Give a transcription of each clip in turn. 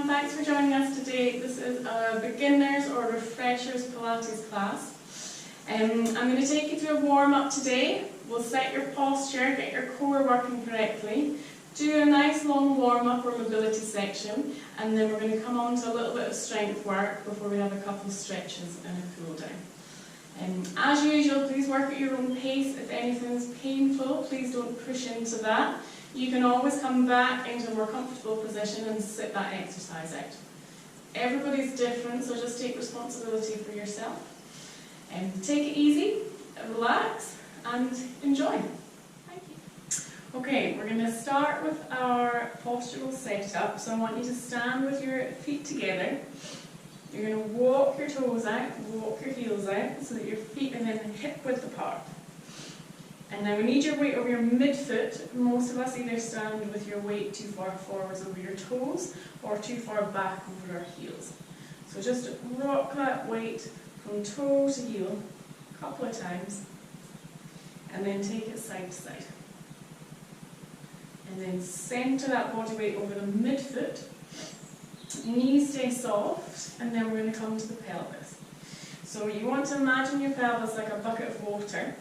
thanks for joining us today. This is a beginners or refreshers Pilates class. I'm going to take you through a warm-up today. We'll set your posture, get your core working correctly, do a nice long warm-up or mobility section, and then we're going to come on to a little bit of strength work before we have a couple of stretches and a cool down. As usual, please work at your own pace. If anything is painful, please don't push into that. You can always come back into a more comfortable position and sit that exercise out. Everybody's different, so just take responsibility for yourself. Take it easy, relax, and enjoy. Thank you. Okay, we're going to start with our postural setup. So I want you to stand with your feet together. You're going to walk your toes out, walk your heels out, so that your feet are then hip width apart. And now we need your weight over your midfoot. Most of us either stand with your weight too far forwards over your toes or too far back over our heels. So just rock that weight from toe to heel a couple of times and then take it side to side. And then centre that body weight over the midfoot. Knees stay soft, and then we're going to come to the pelvis. So you want to imagine your pelvis like a bucket of water.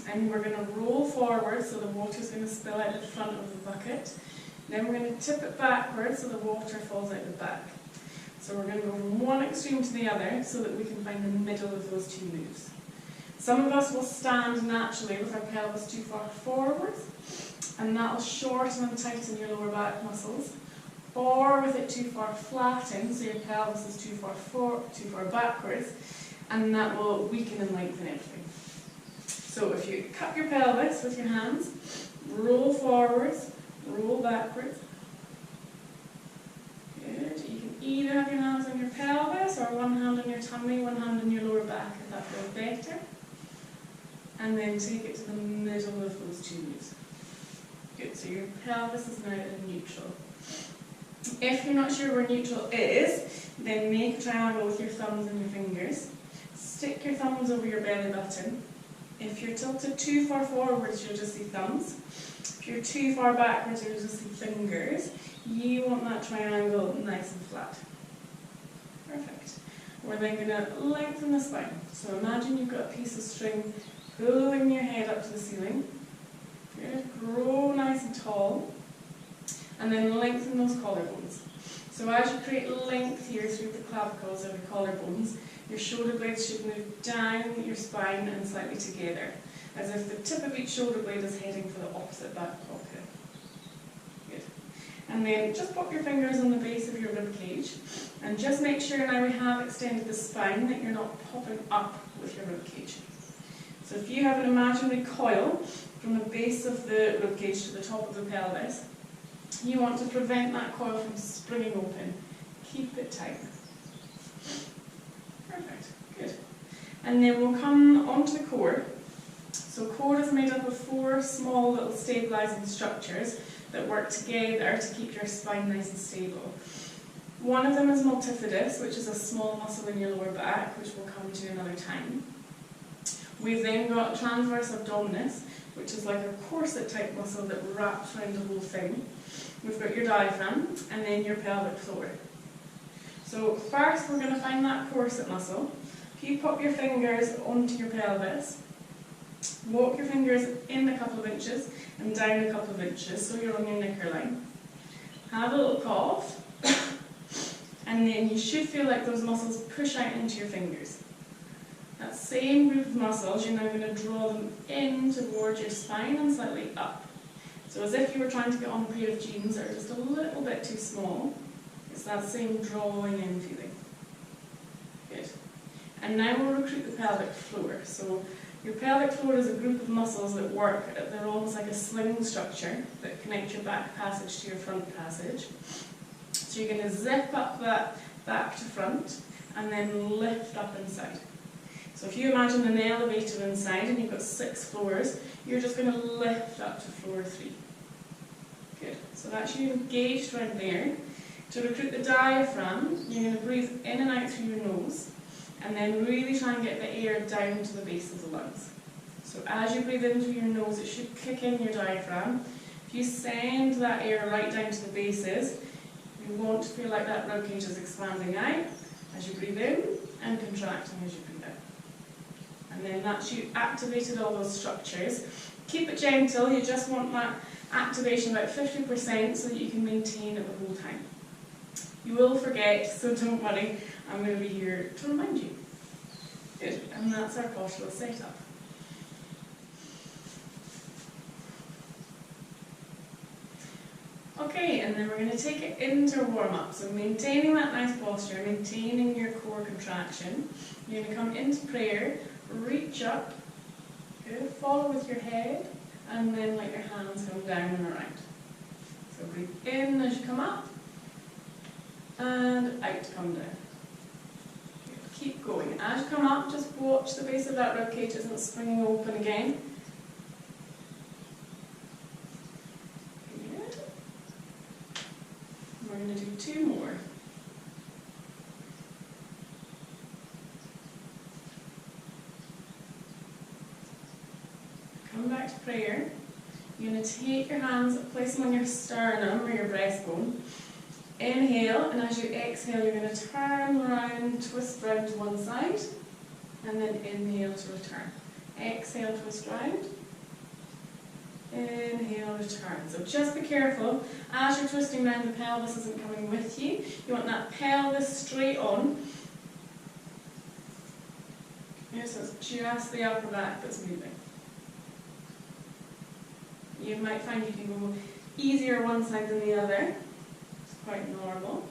And we're going to roll forward so the water is going to spill out the front of the bucket. Then we're going to tip it backwards so the water falls out the back. So we're going to go from one extreme to the other so that we can find the middle of those two moves. Some of us will stand naturally with our pelvis too far forwards, and that will shorten and tighten your lower back muscles. Or with it too far flattened, so your pelvis is too far backwards, and that will weaken and lengthen everything. So if you cup your pelvis with your hands, roll forwards, roll backwards. Good. You can either have your hands on your pelvis or one hand on your tummy, one hand on your lower back if that feels better. And then take it to the middle of those two moves. Good. So your pelvis is now in neutral. If you're not sure where neutral is, then make a triangle with your thumbs and your fingers. Stick your thumbs over your belly button. If you're tilted too far forwards, you'll just see thumbs. If you're too far backwards, you'll just see fingers. You want that triangle nice and flat. Perfect. We're then going to lengthen the spine. So imagine you've got a piece of string pulling your head up to the ceiling. Good. Grow nice and tall. And then lengthen those collarbones. So as you create length here through the clavicles or the collarbones, your shoulder blades should move down your spine and slightly together, as if the tip of each shoulder blade is heading for the opposite back pocket. Good. And then just pop your fingers on the base of your rib cage, and just make sure now we have extended the spine that you're not popping up with your rib cage. So if you have an imaginary coil from the base of the rib cage to the top of the pelvis, you want to prevent that coil from springing open. Keep it tight. Perfect. Good. And then we'll come onto the core. So core is made up of 4 small little stabilizing structures that work together to keep your spine nice and stable. One of them is multifidus, which is a small muscle in your lower back, which we'll come to another time. We've then got transverse abdominis, which is like a corset type muscle that wraps around the whole thing. We've got your diaphragm, and then your pelvic floor. So first we're going to find that corset muscle. If you pop your fingers onto your pelvis, walk your fingers in a couple of inches and down a couple of inches so you're on your knicker line. Have a little cough, and then you should feel like those muscles push out into your fingers. That same group of muscles, you're now going to draw them in towards your spine and slightly up. So as if you were trying to get on a pair of jeans that are just a little bit too small. It's that same drawing in feeling. Good. And now we'll recruit the pelvic floor. So your pelvic floor is a group of muscles that work, they're almost like a sling structure that connect your back passage to your front passage. So you're going to zip up that back to front and then lift up inside. So if you imagine an elevator inside and you've got 6 floors, you're just going to lift up to floor 3. Good. So that's you engaged right there. To recruit the diaphragm, you're going to breathe in and out through your nose, and then really try and get the air down to the base of the lungs. So as you breathe in through your nose, it should kick in your diaphragm. If you send that air right down to the bases, You want to feel like that rib cage is expanding out as you breathe in and contracting as you breathe out. And then that's you activated all those structures. Keep it gentle, you just want that activation about 50% so that you can maintain it the whole time. You will forget, so don't worry, I'm going to be here to remind you. Good, and that's our postural setup. Okay, and then we're going to take it into a warm-up. So maintaining that nice posture, maintaining your core contraction. You're going to come into prayer, reach up, good, follow with your head, and then let your hands come down and around. So breathe in as you come up, and out to come down. Good. Keep going. As you come up, just watch the base of that ribcage isn't springing open again. Good. We're going to do 2 more. Come back to prayer. You're going to take your hands, place them on your sternum or your breastbone. Inhale, and as you exhale, you're going to turn around, twist round to one side, and then inhale to return. Exhale, twist round. Inhale, return. So just be careful, as you're twisting round, the pelvis isn't coming with you. You want that pelvis straight on. Yes, so it's just the upper back that's moving. You might find you can go easier one side than the other. It's quite normal.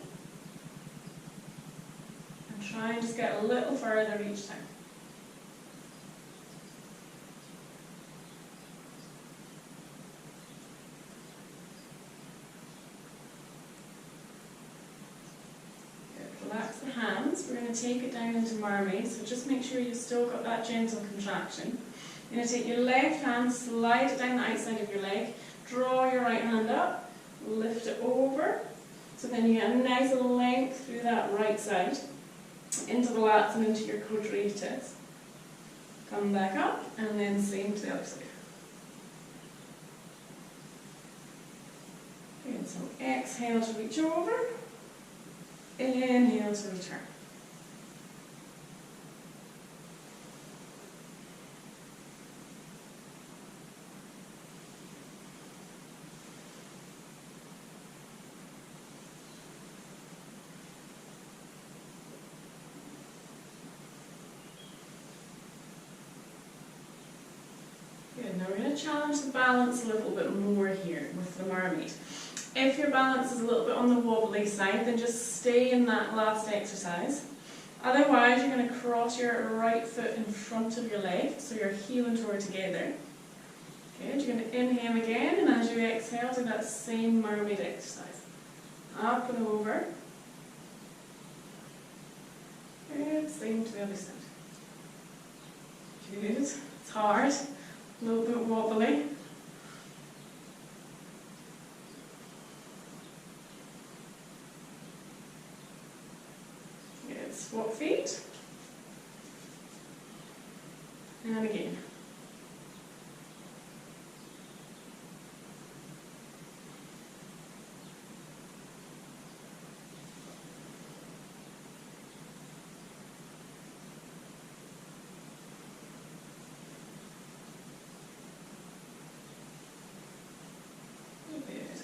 And try and just get a little further each time. Good. Relax the hands. We're going to take it down into mermaid, so just make sure you've still got that gentle contraction. You're going to take your left hand, slide it down the outside of your leg, draw your right hand up, lift it over, so then you get a nice length through that right side, into the lats and into your quadratus. Come back up, and then same to the other side. Good, so exhale to reach over, inhale to return. Good, now we're going to challenge the balance a little bit more here with the mermaid. If your balance is a little bit on the wobbly side, then just stay in that last exercise. Otherwise, you're going to cross your right foot in front of your left, so your heel and toe are together. Good, you're going to inhale again, and as you exhale, do that same mermaid exercise. Up and over. Good, same to the other side. Good, it's hard. A little bit wobbly. Good, swap feet. And again.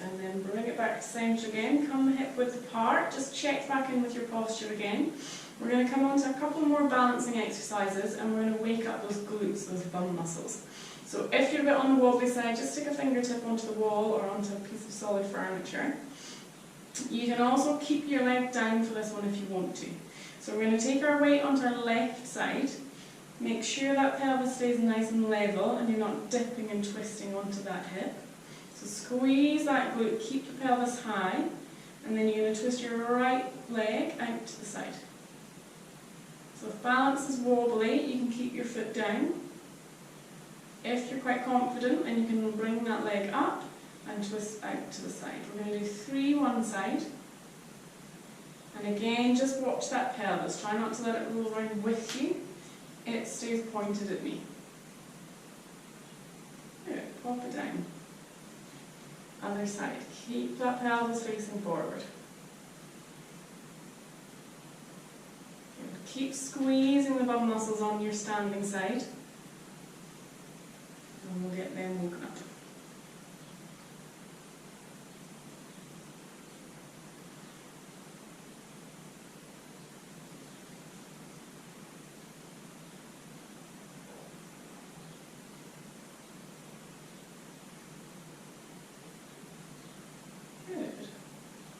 And then bring it back to centre again, come hip width apart, just check back in with your posture again. We're going to come on to a couple more balancing exercises, and we're going to wake up those glutes, those bum muscles. So if you're a bit on the wobbly side, just stick a fingertip onto the wall or onto a piece of solid furniture. You can also keep your leg down for this one if you want to. So we're going to take our weight onto our left side, make sure that pelvis stays nice and level and you're not dipping and twisting onto that hip. So squeeze that glute, keep the pelvis high, and then you're going to twist your right leg out to the side. So if balance is wobbly, you can keep your foot down. If you're quite confident, then you can bring that leg up and twist out to the side. We're going to do 3 one side. And again, just watch that pelvis. Try not to let it roll around with you. It stays pointed at me. Good, pop it down. Other side. Keep that pelvis facing forward. keep squeezing the bum muscles on your standing side. And we'll get them woken up.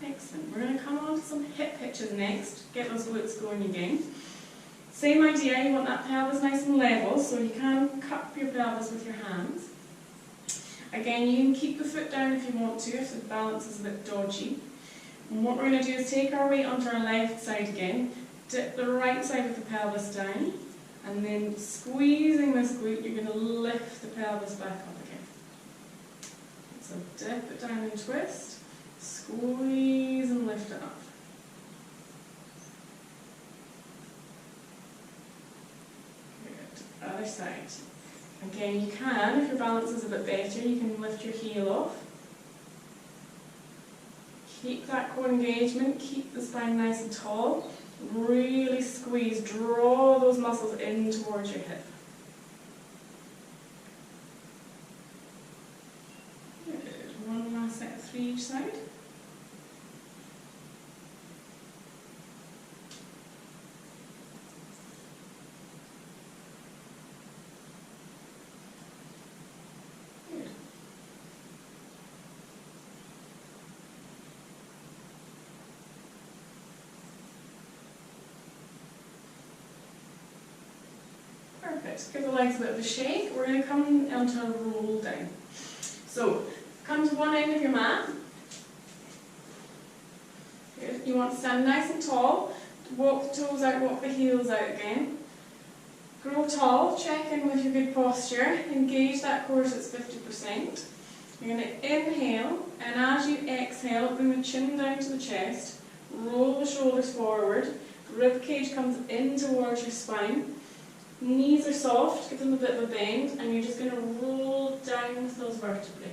Excellent. We're going to come on to some hip hitches next, get those glutes going again. Same idea, you want that pelvis nice and level, so you can cup your pelvis with your hands. Again, you can keep the foot down if you want to, if the balance is a bit dodgy. And what we're going to do is take our weight onto our left side again, dip the right side of the pelvis down, and then squeezing this glute, you're going to lift the pelvis back up again. So dip it down and twist. Squeeze and lift it up. Good. Other side. Again, you can, if your balance is a bit better, you can lift your heel off. Keep that core engagement, keep the spine nice and tall. Really squeeze, draw those muscles in towards your hip. Good. One last set of 3 each side. Perfect. Give the legs a bit of a shake. We're going to come onto a roll down. So, come to one end of your mat. Good. You want to stand nice and tall. Walk the toes out, walk the heels out again. Grow tall, check in with your good posture. Engage that core so it's 50%. You're going to inhale, and as you exhale, bring the chin down to the chest. Roll the shoulders forward. Rib cage comes in towards your spine. Knees are soft, give them a bit of a bend, and you're just going to roll down with those vertebrae.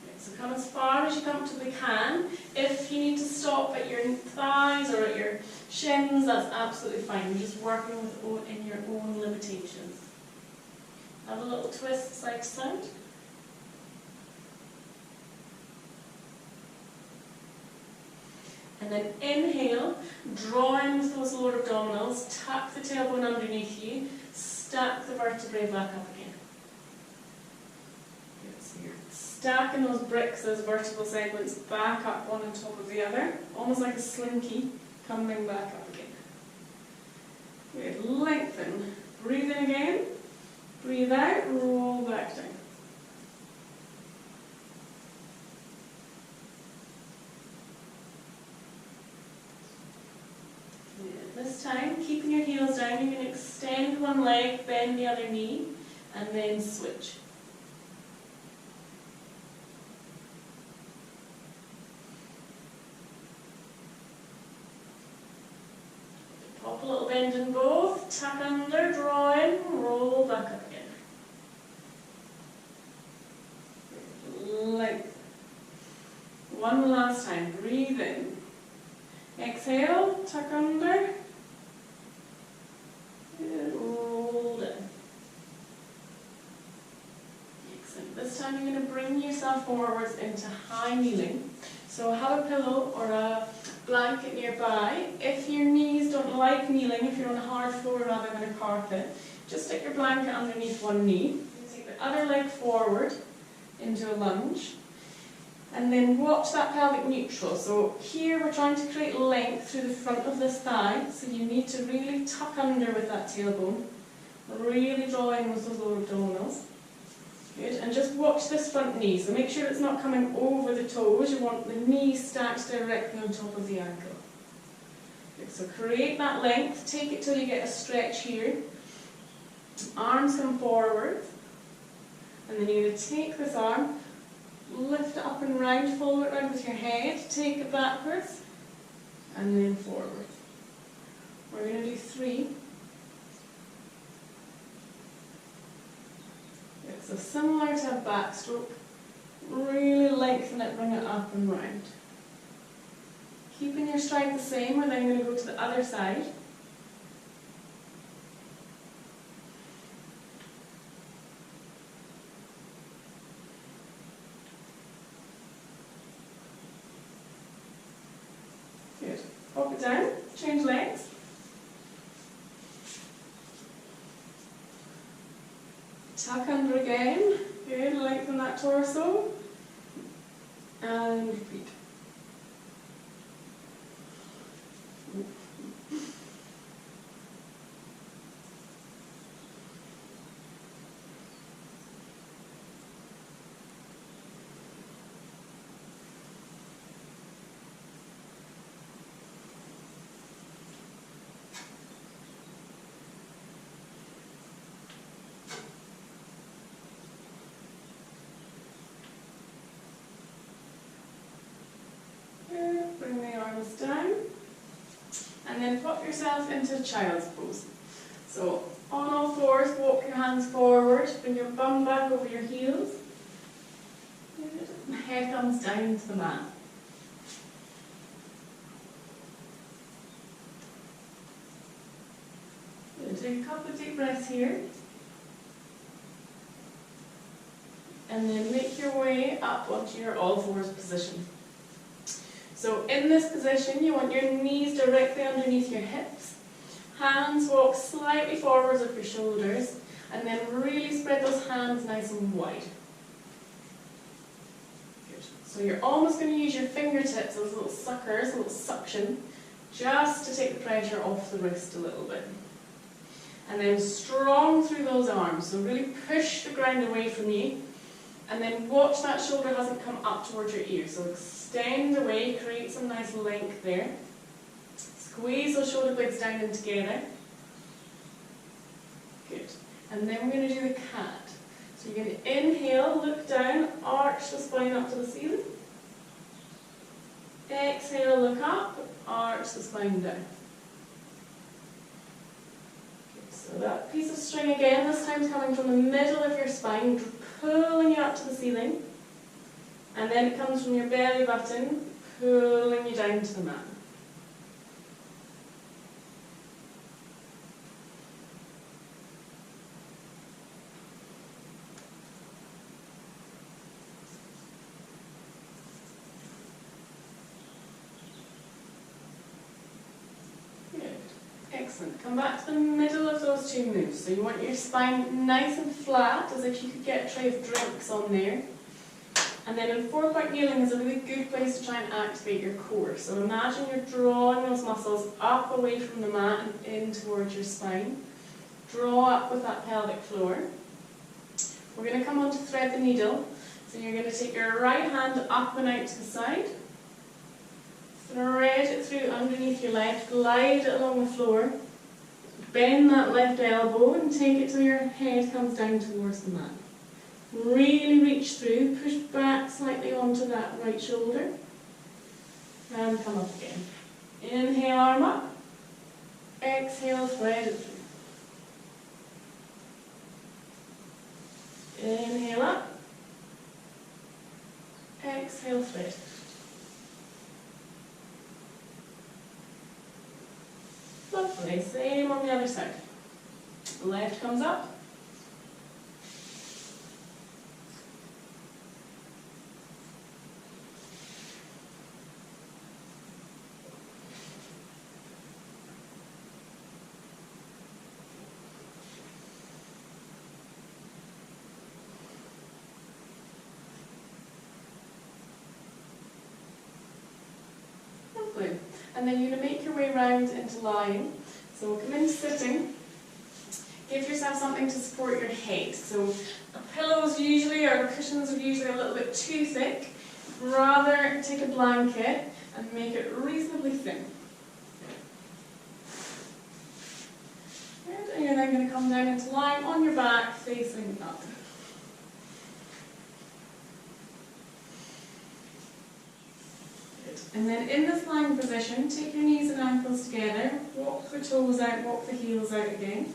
Okay, so come as far as you comfortably can. If you need to stop at your thighs or at your shins, that's absolutely fine. You're just working in your own limitations. Have a little twist side to side. And then inhale, draw in with those lower abdominals, tuck the tailbone underneath you, stack the vertebrae back up again. Good, so you're stacking those bricks, those vertebral segments back up one on top of the other, almost like a slinky, coming back up again. Good, lengthen. Breathe in again, breathe out, roll back down. This time, keeping your heels down, you're going to extend one leg, bend the other knee, and then switch. Pop a little bend in both, tuck under, draw in, roll back up again. Lengthen. One last time, breathe in. Exhale, tuck under. Roll down. Excellent. This time you're going to bring yourself forwards into high kneeling. So have a pillow or a blanket nearby. If your knees don't like kneeling, if you're on a hard floor rather than a carpet, just stick your blanket underneath one knee. Take the other leg forward into a lunge. And then watch that pelvic neutral. So here we're trying to create length through the front of this thigh. So you need to really tuck under with that tailbone. Really draw in with those lower abdominals. Good. And just watch this front knee. So make sure it's not coming over the toes. You want the knee stacked directly on top of the ankle. Good. So create that length. Take it till you get a stretch here. Arms come forward. And then you're going to take this arm, lift it up and round, follow it round with your head, take it backwards, and then forward. We're going to do 3. Good. So similar to a backstroke, really lengthen it, bring it up and round. Keeping your stride the same, we're then going to go to the other side. Good. Pop it down, change legs. Tuck under again. Good, lengthen that torso. And repeat. Bring the arms down, and then pop yourself into child's pose. So on all fours, walk your hands forward, bring your bum back over your heels. Good. And the head comes down to the mat. Good. Take a couple of deep breaths here. And then make your way up onto your all fours position. So in this position, you want your knees directly underneath your hips. Hands walk slightly forwards of your shoulders, and then really spread those hands nice and wide. Good. So you're almost going to use your fingertips, those little suckers, a little suction, just to take the pressure off the wrist a little bit. And then strong through those arms, so really push the ground away from you. And then watch that shoulder hasn't come up towards your ear. So extend away, create some nice length there. Squeeze those shoulder blades down in together. Good. And then we're going to do the cat. So you're going to inhale, look down, arch the spine up to the ceiling. Exhale, look up, arch the spine down. Good. So that piece of string again, this time is coming from the middle of your spine, pulling you up to the ceiling, and then it comes from your belly button, pulling you down to the mat. Good. Excellent. Come back to the middle of those two moves. So you want your spine nice and flat, as if you could get a tray of drinks on there. And then in 4-point kneeling is a really good place to try and activate your core. So imagine you're drawing those muscles up away from the mat and in towards your spine. Draw up with that pelvic floor. We're going to come on to thread the needle. So you're going to take your right hand up and out to the side. Thread it through underneath your left, glide it along the floor. Bend that left elbow and take it till your head comes down towards the mat. Really reach through, push back slightly onto that right shoulder, and come up again. Inhale, arm up. Exhale, thread it through. Inhale up. Exhale, thread. Lovely, same on the other side. Left comes up. Lovely. And then you're going to make your way round into lying. So we'll come into sitting. Give yourself something to support your head. So pillows usually, or cushions are usually a little bit too thick. Rather take a blanket and make it reasonably thin. Good. And you're then going to come down into lying on your back, facing up. And then in this lying position, take your knees and ankles together, walk the toes out, walk the heels out again.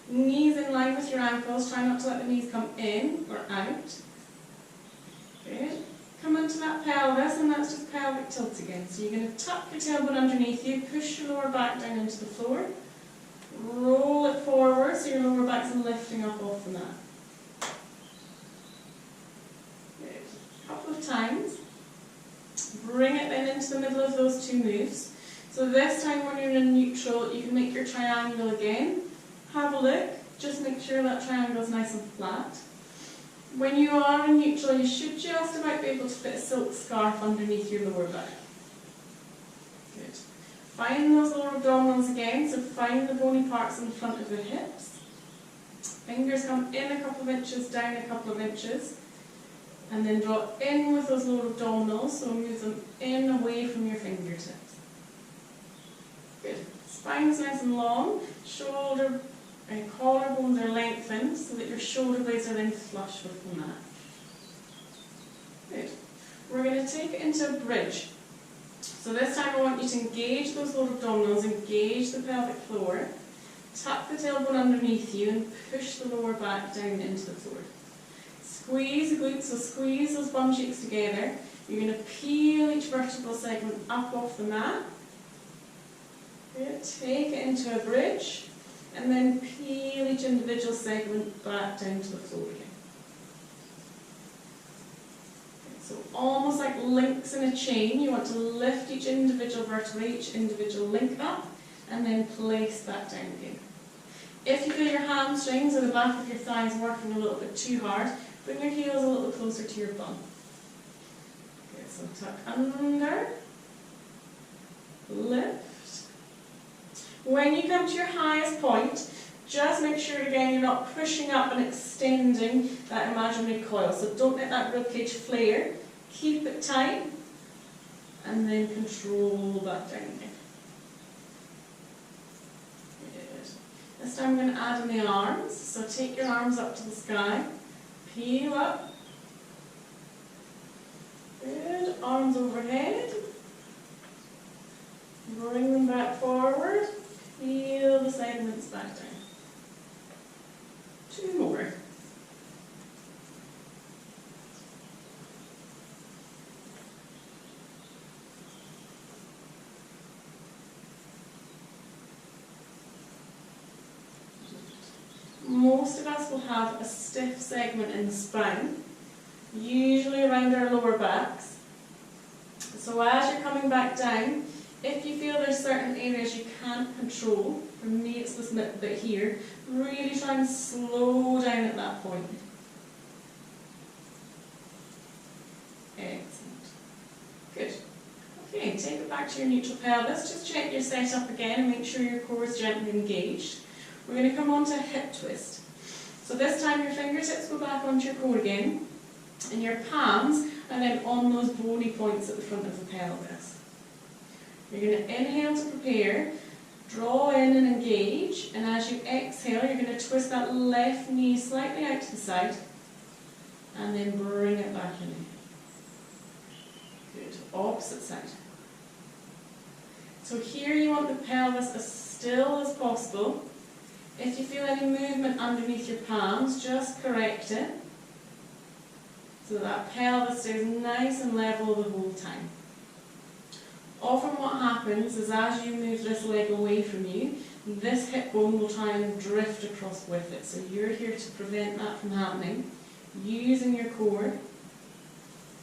Knees in line with your ankles, try not to let the knees come in or out. Good. Come into that pelvis, and that's just pelvic tilt again. So you're going to tuck your tailbone underneath you, push your lower back down into the floor, roll it forward so your lower back's lifting up off the mat. Good. A couple of times. Bring it then into the middle of those two moves. So this time when you're in neutral, you can make your triangle again. Have a look, just make sure that triangle is nice and flat. When you are in neutral, you should just about be able to fit a silk scarf underneath your lower back. Good. Find those lower abdominals again, so find the bony parts in the front of the hips. Fingers come in a couple of inches, down a couple of inches. And then draw in with those lower abdominals, so move them in away from your fingertips. Good. Spine's nice and long, shoulder and collarbones are lengthened so that your shoulder blades are then flush with the mat. Good. We're going to take it into a bridge. So this time I want you to engage those lower abdominals, engage the pelvic floor, tuck the tailbone underneath you and push the lower back down into the floor. Squeeze the glutes, so squeeze those bum cheeks together. You're going to peel each vertebral segment up off the mat. Good. Take it into a bridge. And then peel each individual segment back down to the floor again. So almost like links in a chain, you want to lift each individual vertebra, each individual link up, and then place back down again. If you feel your hamstrings or the back of your thighs working a little bit too hard, bring your heels a little closer to your bum. Okay, so tuck under, lift. When you come to your highest point, just make sure again you're not pushing up and extending that imaginary coil. So don't let that ribcage flare. Keep it tight and then control back down again. Good. This time I'm going to add in the arms. So take your arms up to the sky. Peel up. Good. Arms overhead. Bring them back forward. Peel the segments back down. 2 more. Most of us will have a stiff segment in the spine, usually around our lower backs. So as you're coming back down, if you feel there's certain areas you can't control, for me it's this bit here, really try and slow down at that point. Excellent. Good. Okay, take it back to your neutral pelvis. Just check your setup again and make sure your core is gently engaged. We're going to come on to a hip twist. So this time your fingertips go back onto your core again, and your palms are then on those bony points at the front of the pelvis. You're going to inhale to prepare, draw in and engage, and as you exhale, you're going to twist that left knee slightly out to the side, and then bring it back in. Good. Opposite side. So here you want the pelvis as still as possible. If you feel any movement underneath your palms, just correct it, so that pelvis stays nice and level the whole time. Often what happens is as you move this leg away from you, this hip bone will try and drift across with it. So you're here to prevent that from happening, using your core,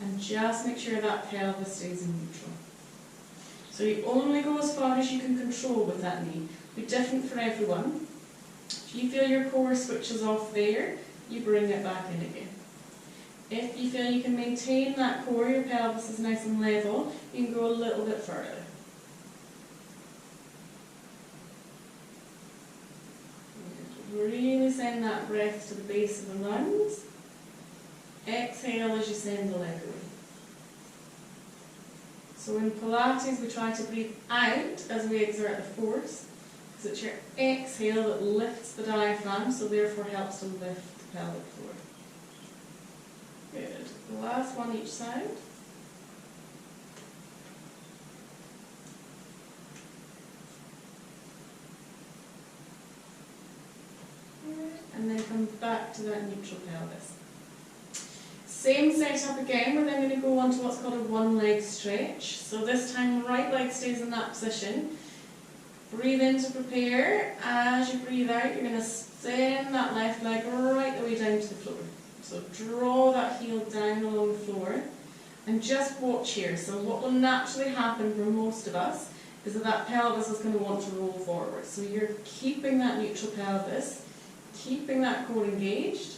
and just make sure that pelvis stays in neutral. So you only go as far as you can control with that knee. It'll be different for everyone. If you feel your core switches off there, you bring it back in again. If you feel you can maintain that core, your pelvis is nice and level, you can go a little bit further. Really send that breath to the base of the lungs. Exhale as you send the leg away. So in Pilates we try to breathe out as we exert the force, because it's your exhale that lifts the diaphragm, so therefore helps to lift the pelvic floor. Good. The last one each side. Good. And then come back to that neutral pelvis. Same setup again, we're then going to go on to what's called a one leg stretch. So this time right leg stays in that position. Breathe in to prepare. As you breathe out, you're going to send that left leg right the way down to the floor. So draw that heel down along the floor and just watch here. So what will naturally happen for most of us is that pelvis is going to want to roll forward. So you're keeping that neutral pelvis, keeping that core engaged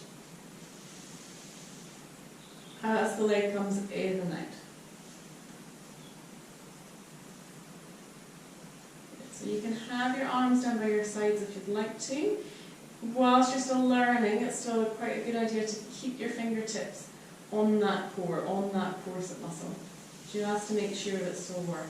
as the leg comes in and out. So you can have your arms down by your sides if you'd like to. Whilst you're still learning, it's still quite a good idea to keep your fingertips on that core, on that quadricep muscle, just to make sure that it's still working.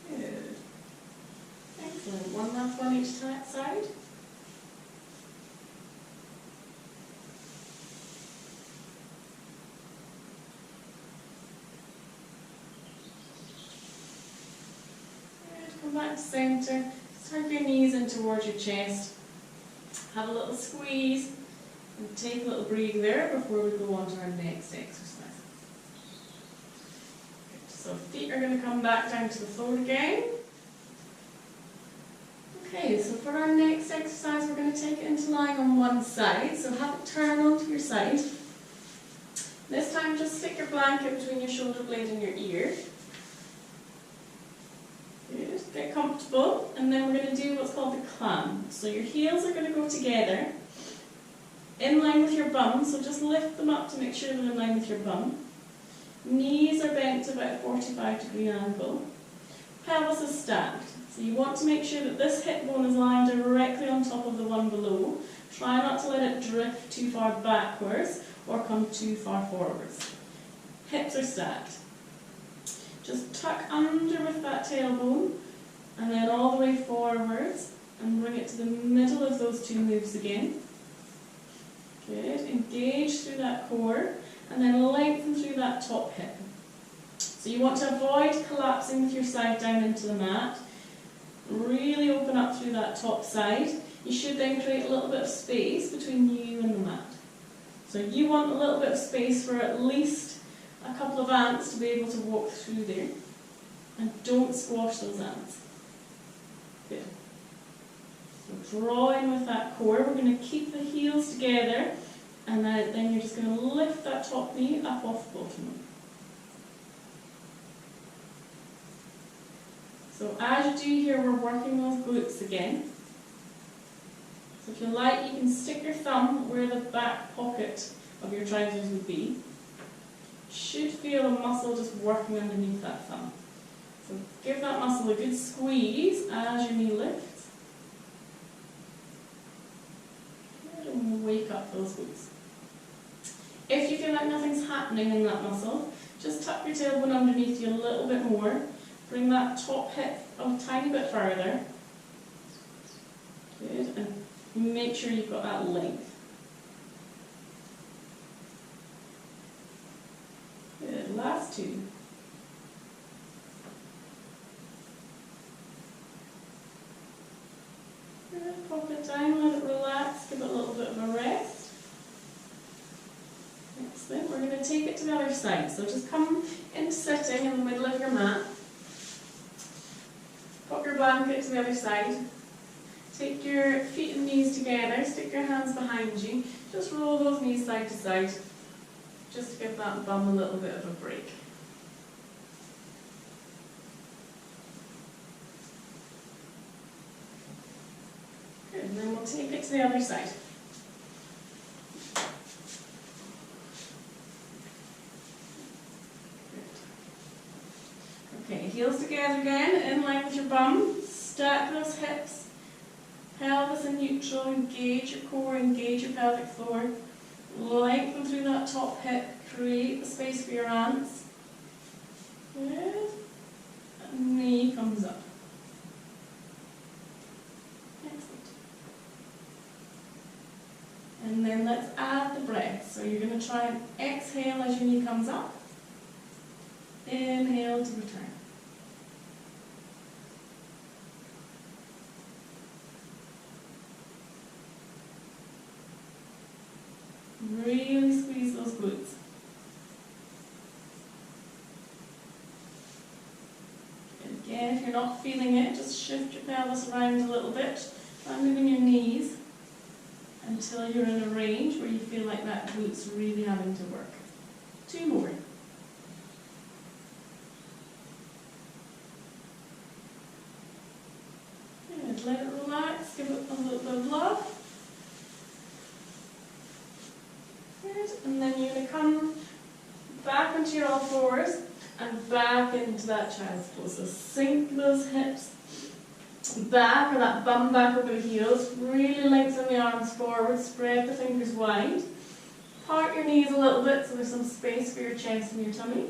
Good. Excellent. One last one each side. Come back to centre, tuck your knees in towards your chest, have a little squeeze and take a little breathe there before we go on to our next exercise. Good. So feet are going to come back down to the floor again. Okay, so for our next exercise we're going to take it into lying on one side, so have it turn onto your side. This time just stick your blanket between your shoulder blade and your ear. Good. Get comfortable, and then we're going to do what's called the clam. So your heels are going to go together in line with your bum, so just lift them up to make sure they're in line with your bum. Knees are bent to about a 45-degree angle. Pelvis is stacked, so you want to make sure that this hip bone is lying directly on top of the one below. Try not to let it drift too far backwards or come too far forwards. Hips are stacked. Just tuck under with that tailbone and then all the way forwards and bring it to the middle of those two moves again. Good. Engage through that core and then lengthen through that top hip. So you want to avoid collapsing with your side down into the mat. Really open up through that top side. You should then create a little bit of space between you and the mat. So you want a little bit of space for at least a couple of ants to be able to walk through there, and don't squash those ants. Good. So draw in with that core. We're going to keep the heels together, and then you're just going to lift that top knee up off the bottom. So as you do here, we're working those glutes again. So if you like, you can stick your thumb where the back pocket of your trousers would be. Should feel a muscle just working underneath that thumb. So give that muscle a good squeeze as your knee lifts. And we'll wake up those glutes. If you feel like nothing's happening in that muscle, just tuck your tailbone underneath you a little bit more. Bring that top hip a tiny bit further. Good, and make sure you've got that length. Good, last two. Good, pop it down, let it relax, give it a little bit of a rest. Excellent, we're going to take it to the other side. So just come into sitting in the middle of your mat. Pop your blanket to the other side. Take your feet and knees together, stick your hands behind you. Just roll those knees side to side, just to give that bum a little bit of a break. Good, and then we'll take it to the other side. Okay, heels together again, in line with your bum. Stack those hips. Pelvis in neutral, engage your core, engage your pelvic floor. Lengthen through that top hip, create the space for your ants. Good. And knee comes up. Excellent. And then let's add the breath. So you're going to try and exhale as your knee comes up. Inhale to return. Really squeeze those glutes. And again, if you're not feeling it, just shift your pelvis around a little bit, moving your knees until you're in a range where you feel like that glute's really having to work. 2 more. Good. Let it relax, give it a little bit of love. Good. And then you're going to come back onto your all fours and back into that child's pose. So sink those hips back, or that bum back over the heels. Really lengthen the arms forward, spread the fingers wide. Part your knees a little bit so there's some space for your chest and your tummy.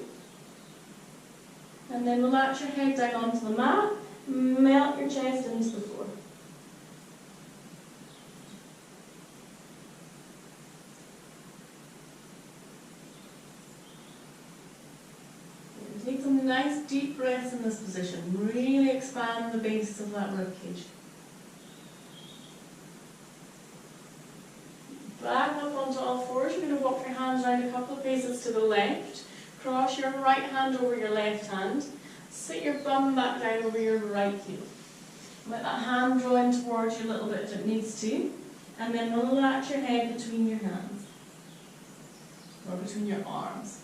And then relax your head down onto the mat. Melt your chest into the floor. Take some nice deep breaths in this position. Really expand the base of that ribcage. Back up onto all fours. You're going to walk your hands around a couple of paces to the left. Cross your right hand over your left hand. Sit your bum back down over your right heel. Let that hand draw in towards you a little bit if it needs to. And then relax your head between your hands. Or between your arms.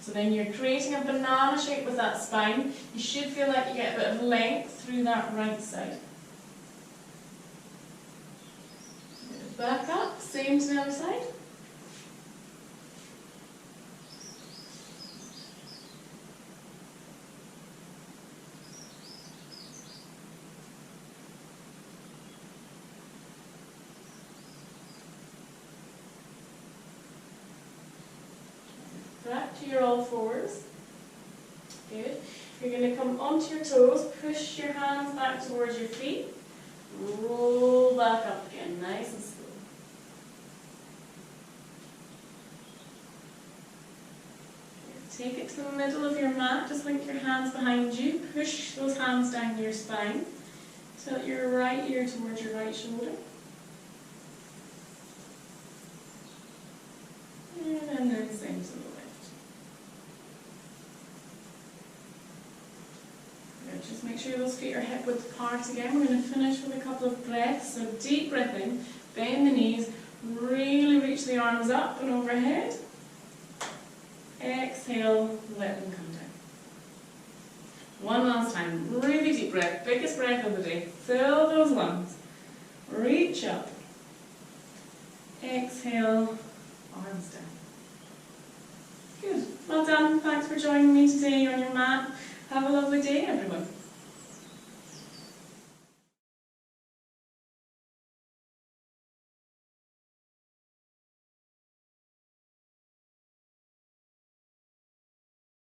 So then you're creating a banana shape with that spine. You should feel like you get a bit of length through that right side. Back up, same to the other side. Back to your all fours. Good. You're going to come onto your toes, push your hands back towards your feet, roll back up again, nice and slow. Take it to the middle of your mat, just link your hands behind you, push those hands down your spine, tilt your right ear towards your right shoulder. And then same to the left. Good. Just make sure those feet are hip width apart again. We're going to finish with a couple of breaths. So deep breath in, bend the knees, really reach the arms up and overhead. Exhale, let them come down. One last time, really deep breath, biggest breath of the day. Fill those lungs. Reach up. Exhale, arms down. Good. Well done. Thanks for joining me today on your mat. Have a lovely day, everyone.